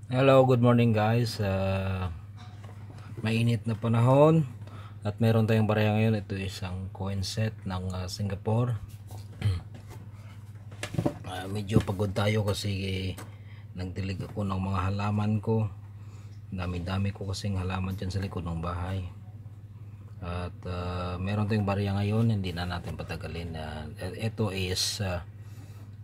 Hello, good morning guys. Mainit na panahon at meron tayong barya ngayon. Ito isang coin set ng Singapore. Medyo pagod tayo kasi nagdilig ako ng mga halaman ko. Dami-dami ko kasing halaman dyan sa likod ng bahay. At meron tayong barya ngayon, hindi na natin patagalin. Ito is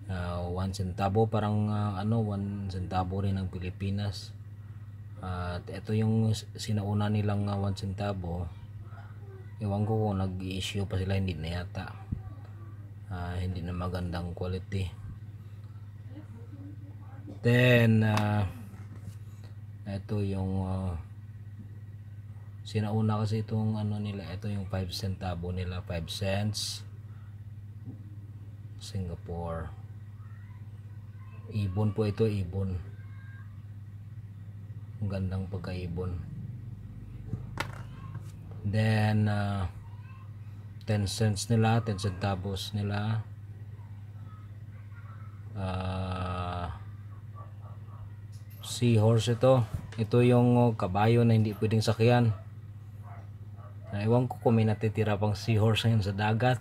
1 centavo, parang 1 centavo rin ng Pilipinas. At ito yung sinauna nilang 1 centavo. Ewan ko kung nag-i-issue pa sila, hindi na yata. Hindi na magandang quality. Then ito yung sinauna kasi itong nila, ito yung 5 centavo nila, 5 cents Singapore. Ibon po ito, ibon. Ang gandang pagkaibon. Then 10 cents nila, 10 centavos nila. Seahorse ito. Ito yung kabayo na hindi pwedeng sakyan. Ewan ko kung may natitira pang seahorse ngayon sa dagat.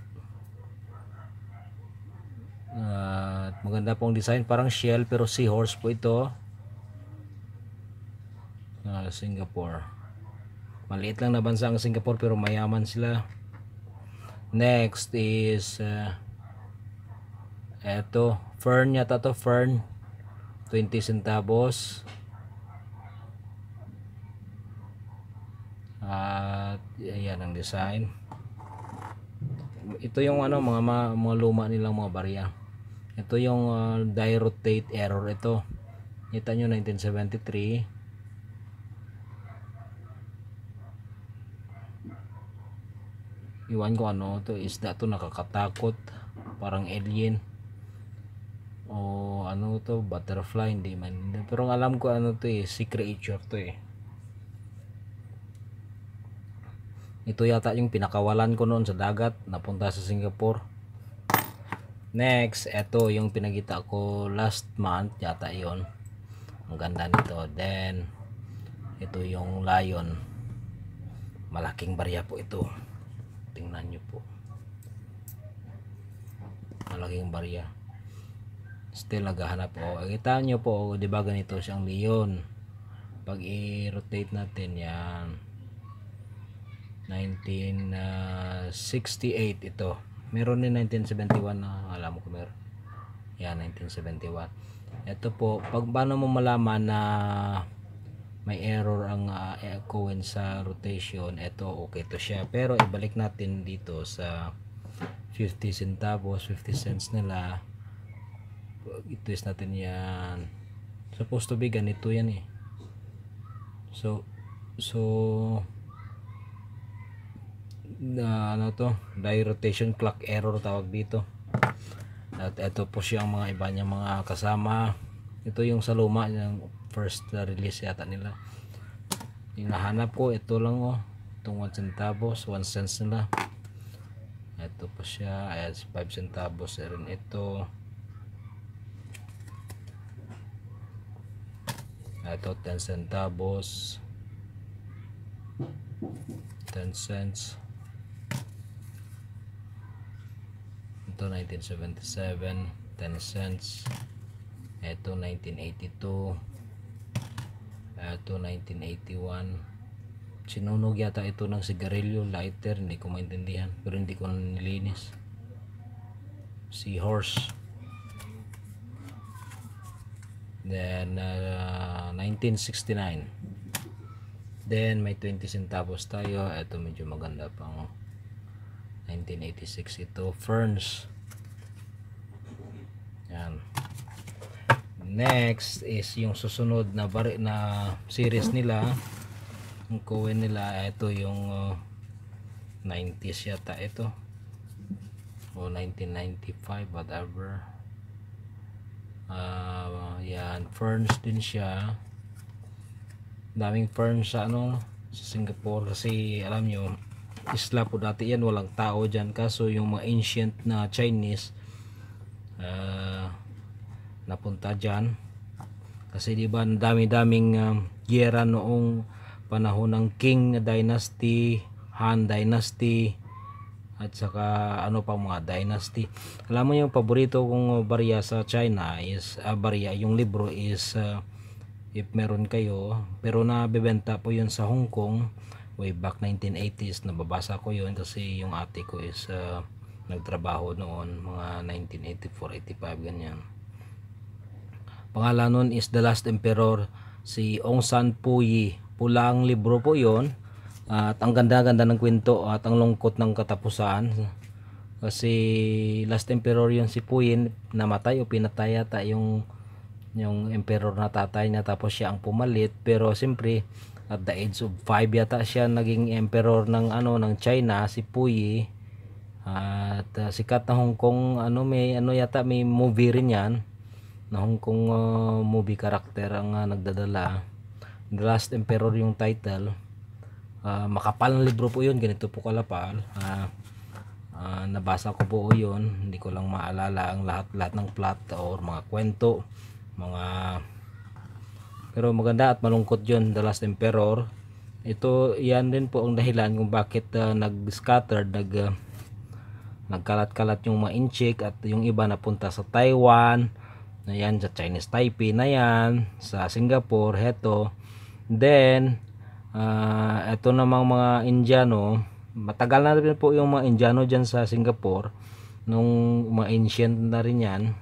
Maganda pong design, parang shell pero seahorse po ito. Singapore. Maliit lang na bansa ang Singapore pero mayaman sila. Next is eto, fern yata to, fern. 20 centavos. At ayan ang design. Ito yung mga luma nilang mga barya. Ito yung die rotate error ito. Kita nyo 1973. Iwan ko to, isda to, nakakatakot, parang alien o to, butterfly, hindi man, pero alam ko to sea creature to Ito yata yung pinakawalan ko noon sa dagat, napunta sa Singapore. Next, ito yung pinagita ko last month yata yon. Ang ganda nito. Then ito yung lion, malaking barya po ito, tingnan nyo po, malaking barya. Still naghahanap po. Kita nyo po, di ba ganito siyang leon. Pag i-rotate natin yan, 1968 ito. Meron din 1971 na alam ko meron. Yan, 1971. Ito po, pag paano mo malaman na may error ang coin sa rotation, ito okay to siya. Pero ibalik natin dito sa 50 centavos, 50 cents nila. I-twist natin yan. Supposed to be ganito yan So die rotation clock error tawag dito. At ito po siya ang mga iba niya mga kasama. Ito yung sa luma, yung first release yata nila. Hinahanap ko, ito lang itong 1 centavos, 1 cents nila. Ito pa siya, ayan, 5 centavos rin ito. Ito 10 centavos, 10 cents. Ito 1977, 10 cents. Ito 1982. Ito 1981. Sinunog yata ito ng sigarilyo, lighter, hindi ko maintindihan, pero hindi ko nilinis. Seahorse. Then 1969. Then may 20 centavos tayo. Ito medyo maganda pang 1986 ito, ferns. Yan. Next is yung susunod na series nila, yung coin nila. Ito yung 90s yata ito o 1995 whatever. Yan, ferns din siya. Daming ferns sa sa Singapore kasi alam nyo, isla po dati yan, walang tao dyan. Kaso yung mga ancient na Chinese napunta dyan, Kasi di ba dami-daming giyera noong panahon ng Qing Dynasty, Han Dynasty, at saka ano pa mga dynasty. Alam mo yung paborito kong barya sa China is barya, yung libro is if meron kayo, pero nabebenta po yun sa Hong Kong way back 1980s. Nababasa ko yun kasi yung ate ko is nagtrabaho noon mga 1984-85 ganyan. Pangalan nun is The Last Emperor, si Aung San Suu Kyi. Pulang libro po yon, at ang ganda-ganda ng kwento at ang lungkot ng katapusan. Kasi Last Emperor yun, si Puyin namatay o pinatay yata yung emperor na tatay niya, tapos siya ang pumalit. Pero siyempre at the age of 5 yata siya naging emperor ng ng China, si Puyi. At sikat na Hong Kong may may movie rin yan na Hong Kong movie character ang nagdadala. The Last Emperor yung title. Makapal na libro po yun, ganito po kalapal. Nabasa ko po yun, hindi ko lang maalala ang lahat ng plot or mga kwento, pero maganda at malungkot yun, The Last Emperor. Yan din po ang dahilan kung bakit nag-scattered, nagkalat-kalat yung mga Inchik, at yung iba napunta sa Taiwan, na yan, sa Chinese Taipei na yan, sa Singapore, heto. Then eto namang mga Indiano, matagal na rin po yung mga Indiano dyan sa Singapore, nung mga ancient na rin yan,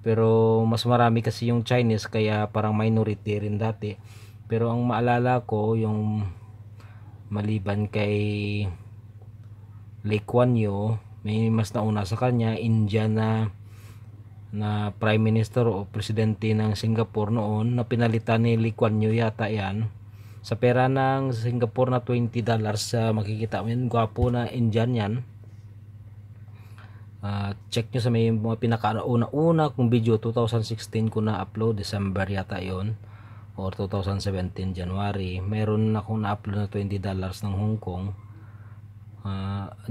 pero mas marami kasi yung Chinese, kaya parang minority rin dati. Pero ang maalala ko, yung maliban kay Lee Kuan Yew, may mas nauna sa kanya, Indian na prime minister o presidente ng Singapore noon, na pinalitan ni Lee Kuan Yew yata yan. Sa pera ng Singapore na $20, makikita mo yun, gwapo na Indian yan. Check nyo sa may mga pinakauna kong video, 2016 ko na upload, December yata yon, or 2017 January. Meron akong na-upload na $20 ng Hong Kong,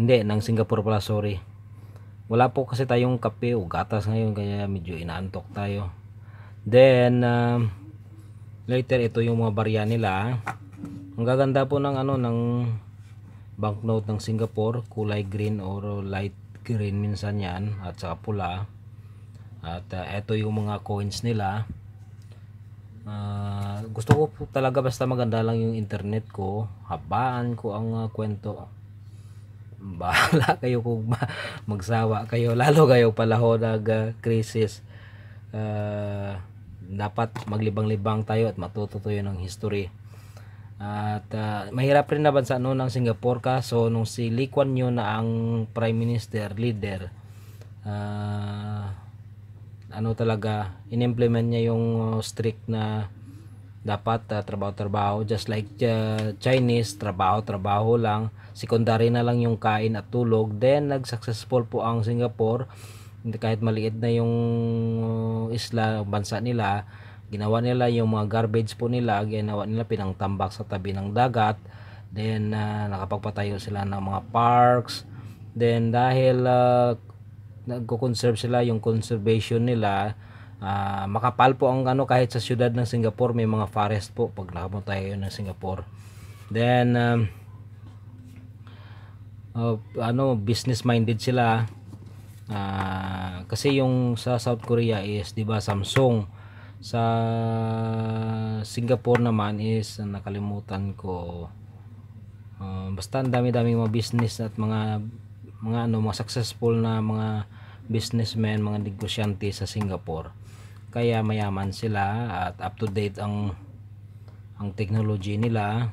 hindi, ng Singapore pala, sorry. Wala po kasi tayong kape o gatas ngayon, kaya medyo inaantok tayo. Then later, ito yung mga barya nila. Ang gaganda po ng ng banknote ng Singapore, kulay green or light green minsan yan, at saka pula. At ito yung mga coins nila. Gusto ko po talaga, basta maganda lang yung internet ko, habaan ko ang kwento. Bahala kayo kung magsawa kayo, lalo kayo palahon ng crisis. Dapat maglibang-libang tayo at matuto tayo ng history. At mahirap rin na bansa ng Singapore, kaso nung si Lee Kuan Yew na ang prime minister, leader, talaga in-implement niya yung strict na dapat trabaho-trabaho, just like Chinese, trabaho-trabaho lang, secondary na lang yung kain at tulog. Then nag-successful po ang Singapore, kahit maliit na yung isla, bansa nila, ginawa nila yung mga garbage po nila, ginawa nila pinangtambak sa tabi ng dagat. Then nakapagpatayo sila ng mga parks. Then dahil nagko-conserve sila, yung conservation nila, makapal po ang kahit sa syudad ng Singapore may mga forest po pag nakapunta tayo ng Singapore. Then business minded sila. Kasi yung sa South Korea is, di ba, Samsung. Sa Singapore naman is nakalimutan ko, basta ang dami-dami mga business at mga successful na mga businessmen, mga negosyante sa Singapore. Kaya mayaman sila at up to date ang technology nila,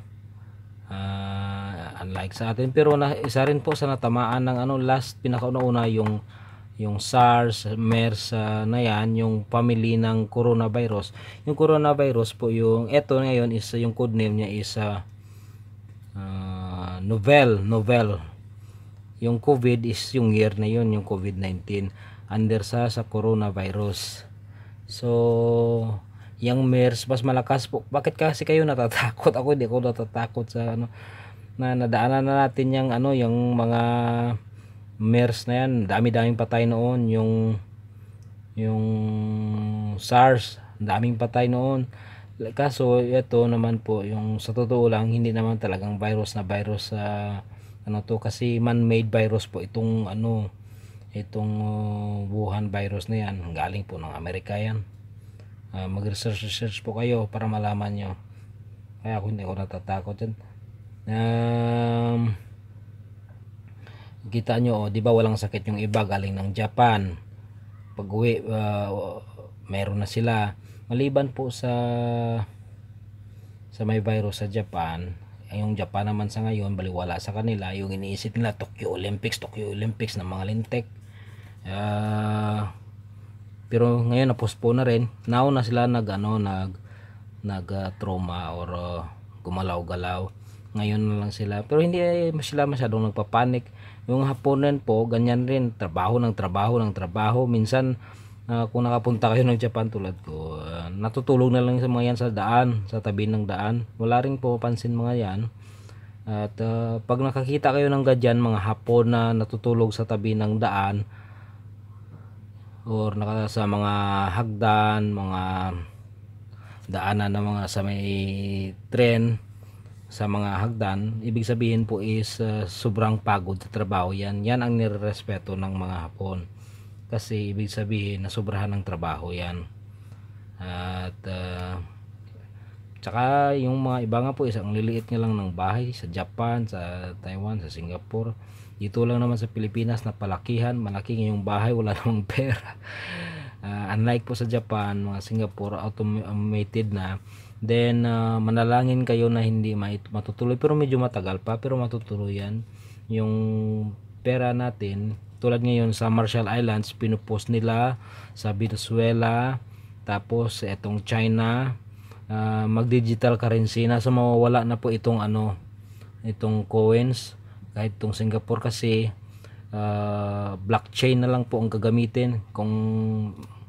unlike sa atin. Pero isa rin po sa natamaan ng last pinakauna yung SARS, MERS na yan, yung family ng coronavirus. Yung coronavirus po, yung eto ngayon is yung code name niya is novel. Yung COVID is yung year na yun, yung COVID-19 under sa coronavirus. So yung MERS mas malakas po. Bakit kasi kayo natatakot? Ako hindi ako natatakot sa na nadaanan na natin yung mga MERS na yan. Dami-daming patay noon. Yung SARS, Ang daming patay noon. Kaso ito naman po, yung sa totoo lang, hindi naman talagang virus na virus sa ano to, kasi man-made virus po itong ano, itong Wuhan virus na yan. Galing po ng Amerika yan. Mag-research po kayo para malaman nyo. Kaya ako hindi ako natatakot yan. Kita nyo, di ba walang sakit yung iba galing ng Japan. Pag uwi, meron na sila. Maliban po sa may virus sa Japan, yung Japan naman sa ngayon, baliwala sa kanila. Yung iniisip nila, Tokyo Olympics ng mga lintik. Pero ngayon na-postpone na rin. Nauna sila nag-trauma or gumalaw-galaw. Ngayon na lang sila. Pero hindi sila masyadong nagpapanik. Yung Haponen po, ganyan rin. Trabaho. Minsan, kung nakapunta kayo ng Japan tulad ko, natutulog na lang sa mga yan sa daan, sa tabi ng daan. Wala rin po pansin mga yan. At pag nakakita kayo ng gadyan, mga Hapon na natutulog sa tabi ng daan, or sa mga hagdan, mga daanan na mga sa may tren, sa mga hagdan, ibig sabihin po is sobrang pagod sa trabaho yan. Yan ang nirerespeto ng mga Hapon, kasi ibig sabihin na sobrahan ng trabaho yan. At tsaka yung mga iba nga po, isang liliit nga lang ng bahay sa Japan, sa Taiwan, sa Singapore. Dito lang naman sa Pilipinas na palakihan, malaking yung bahay, wala namang pera. Unlike po sa Japan, mga Singapore, automated na. Then manalangin kayo na hindi matutuloy, pero medyo matagal pa, pero matutuloy yan. Yung pera natin, tulad ngayon sa Marshall Islands, pinupost nila sa Venezuela, tapos etong China, mag-digital currency na, so mawawala na po itong itong coins. Kahit itong Singapore kasi blockchain na lang po ang gagamitin. Kung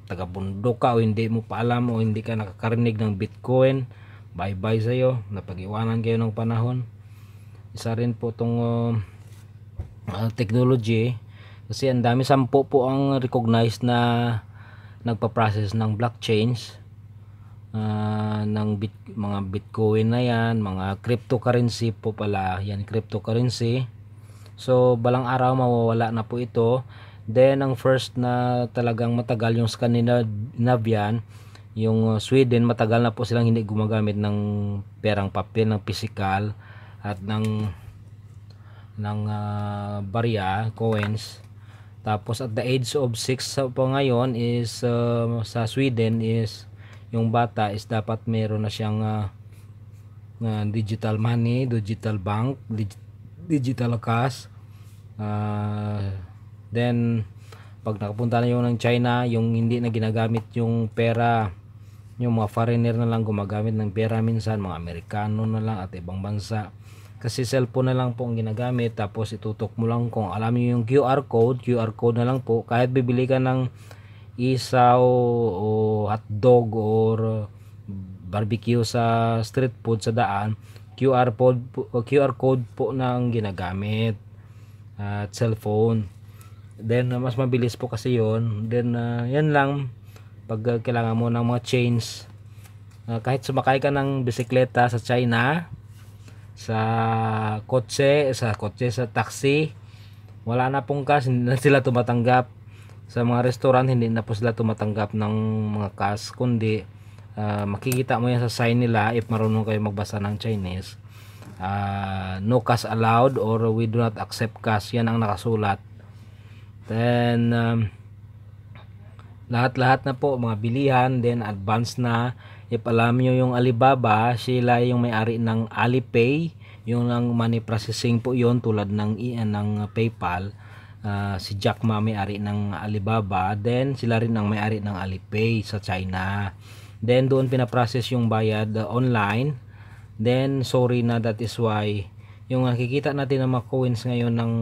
taga-bundok ka o hindi mo pa alam o hindi ka nakakarinig ng Bitcoin, bye bye sa'yo, napag-iwanan kayo ng panahon. Isa rin po itong technology, kasi ang dami, 10 po ang recognized na nagpa-process ng blockchains, ng mga Bitcoin na yan, mga cryptocurrency po pala yan, cryptocurrency. So balang araw mawawala na po ito. Then ang first na talagang matagal, yung Scandinavian, yung Sweden, matagal na po silang hindi gumagamit ng perang papel, ng physical at ng barya, coins. Tapos at the age of 6 po ngayon is sa Sweden is yung bata is dapat meron na siyang digital money, digital bank, digital cash. Then pag nakapunta na yung ng China, yung hindi na ginagamit yung pera, yung mga foreigner na lang gumagamit ng pera minsan, mga Amerikano na lang at ibang bansa, kasi cellphone na lang po ang ginagamit. Tapos itutok mo lang, kung alam niyo yung QR code na lang po. Kahit bibili ka ng isaw o hotdog or barbecue sa street food sa daan, QR code po na ang ginagamit at cellphone. Then mas mabilis po kasi yon. Then yan lang, pag kailangan mo ng mga change, kahit sumakay ka ng bisikleta sa China, sa kotse, sa taxi, wala na pong cash, hindi na sila tumatanggap. Sa mga restaurant, hindi na po sila tumatanggap ng mga cash, kundi makikita mo yan sa sign nila, if marunong kayo magbasa ng Chinese, no cash allowed or we do not accept cash, yan ang nakasulat. Then lahat-lahat na po mga bilihan, then advance na. If alam nyo yung Alibaba, sila yung may-ari ng Alipay, yung ng money processing po yon, tulad ng PayPal. Si Jack Ma may-ari ng Alibaba, then sila rin ang may-ari ng Alipay sa China. Then doon pinaprocess yung bayad online. Then sorry na, that is why yung nakikita natin ng mga coins ngayon ng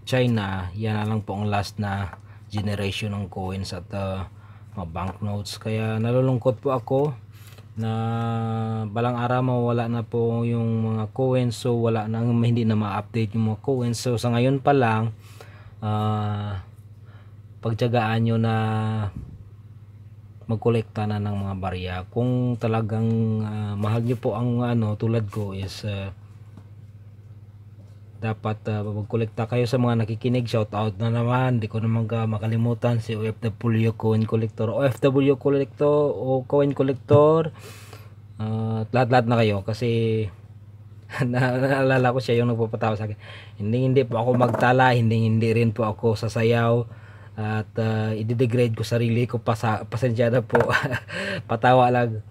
China, yan na lang po ang last na generation ng coins at mga banknotes. Kaya nalulungkot po ako na balang araw mawala na po yung mga coins, so wala na, hindi na ma-update yung mga coins. So sa ngayon pa lang, pagtiyagaan nyo na magkolekta na ng mga barya. Kung talagang mahal nyo po ang tulad ko is dapat magkolekta kayo. Sa mga nakikinig, shout out na naman, di ko naman makalimutan si OFW Coin Collector, OFW Collector o Coin Collector, lahat na kayo, kasi naalala ko siya yung nagpapatawa sa akin. Hindi po ako magtala, hindi rin po ako sasayaw, at i-degrade ko sarili ko, pasensya na po. Patawa lang,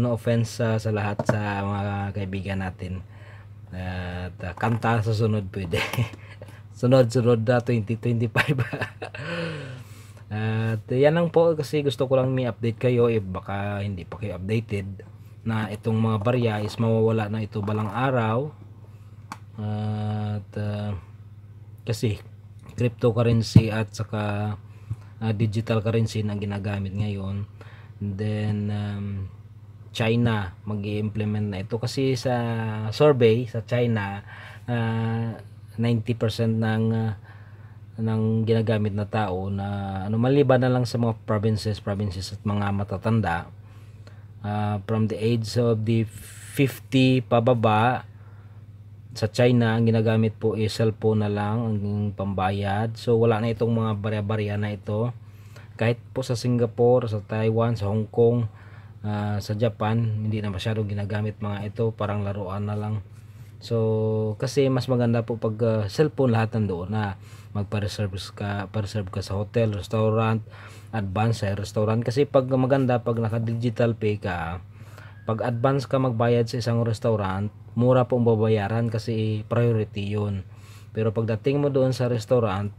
no offense sa lahat, sa mga kaibigan natin. At kanta sa sunod pwede. sunod na 2025. At yan lang po, kasi gusto ko lang may update kayo, baka hindi pa kayo updated na itong mga barya is mawawala na ito balang araw. At kasi cryptocurrency at saka digital currency na ginagamit ngayon. Then China mag-i-implement na ito, kasi sa survey sa China 90% ng ginagamit na tao na maliban na lang sa mga provinces at mga matatanda, from the age of the 50 pababa, sa China ang ginagamit po is cellphone na lang ang pambayad. So wala na itong mga barya-barya na ito. Kahit po sa Singapore, sa Taiwan, sa Hong Kong, sa Japan, hindi na masyadong ginagamit mga ito, parang laruan na lang. So kasi mas maganda po pag cellphone lahat nandoon na, magpa-reserve ka sa hotel, restaurant, advance sa restaurant. Kasi pag maganda, pag naka-digital pay ka, pag advance ka magbayad sa isang restaurant, mura pong babayaran kasi priority yun. Pero pagdating mo doon sa restaurant,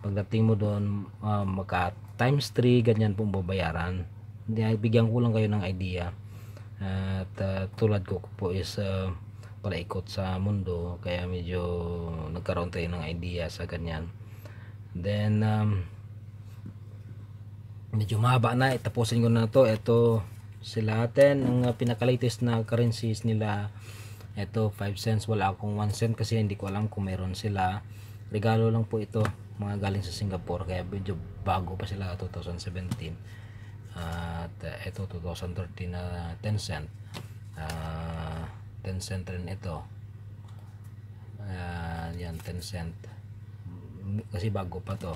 pagdating mo doon, maka times 3 ganyan pong babayaran. Bigyan ko lang kayo ng idea. At tulad ko po is palaikot sa mundo, kaya medyo nagkaroon tayo ng idea sa ganyan. Then medyo mahaba na, itapusin ko na to. Ito sila atin ang pinaka-latest na currencies nila. Ito 5 cents, wala akong 1 cent kasi hindi ko alam kung meron sila. Regalo lang po ito, mga galing sa Singapore, kaya medyo bago pa sila, 2017. At ito 2013 na 10 cent. 10 cent rin ito. Yan 10 cent kasi bago pa to.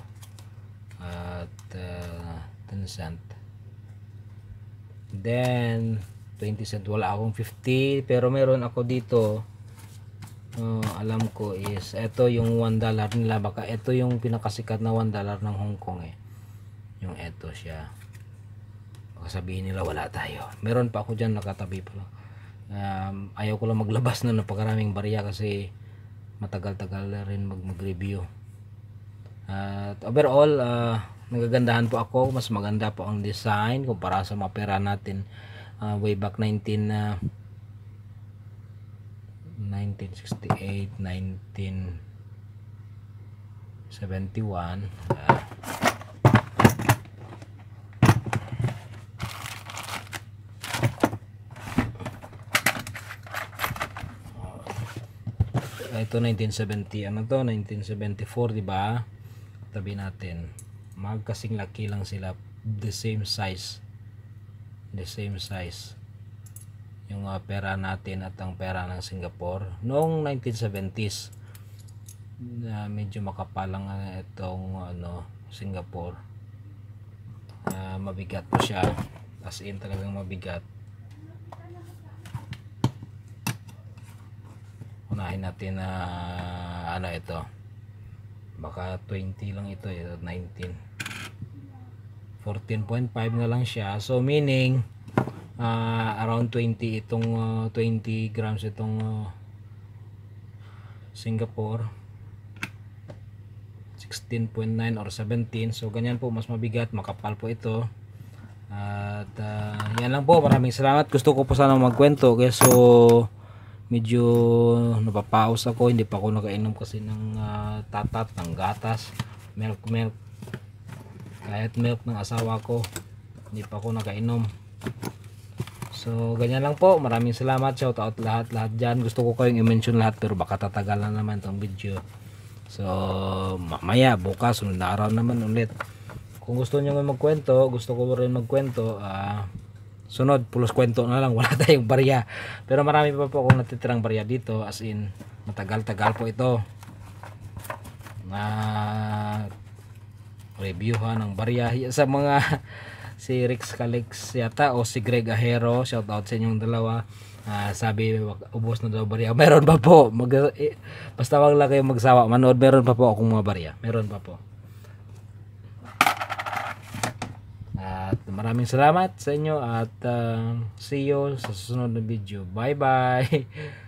At 10 cent. Then 20 cent, wala akong 50, pero meron ako dito. Alam ko is ito yung $1 nila, baka ito yung pinakasikat na $1 ng Hong Kong yung ito siya. Baka sabihin nila wala tayo. Meron pa ako dyan nakatabi pa. Ayaw ko lang maglabas na napakaraming barya kasi matagal-tagal rin mag-review. At overall, nagagandahan po ako. Mas maganda po ang design kumpara sa mga pera natin way back 1968, 1971. Ito 1970, ano to, 1974, di ba? Tabi natin. Magkasing laki lang sila, the same size. Yung pera natin at ang pera ng Singapore noong 1970s. Medyo makapalang itong Singapore. Mabigat po siya, as in talagang mabigat. Unahin natin na ito, baka 20 lang ito, 19, 14.5 na lang siya. So meaning around 20 itong 20 grams itong Singapore, 16.9 or 17. So ganyan po, mas mabigat, makapal po ito. At yan lang po, maraming salamat. Gusto ko po sana magkwento, okay? So medyo napapaus ako, hindi pa ako nakainom kasi ng tatat, ng gatas, milk, kahit milk ng asawa ko hindi pa ako nakainom. So ganyan lang po, maraming salamat, shout out lahat dyan. Gusto ko kayong i-mention lahat pero baka tatagalan naman tong video. So mamaya, bukas, sunod na araw naman ulit, kung gusto niyo magkwento, gusto ko rin magkwento, sunod pulos kwento na lang, wala tayong barya. Pero marami pa po akong natitirang barya dito, as in matagal-tagal po ito na reviewhan ng barya sa mga si Rex Calix yata o si Greg Ahero, shout out sa inyong dalawa. Sabi ubos na daw barya, meron pa po basta wag lang kayong magsawa manood, meron pa po akong mga barya, meron pa po. At maraming salamat sa inyo at see you sa susunod na video. Bye bye.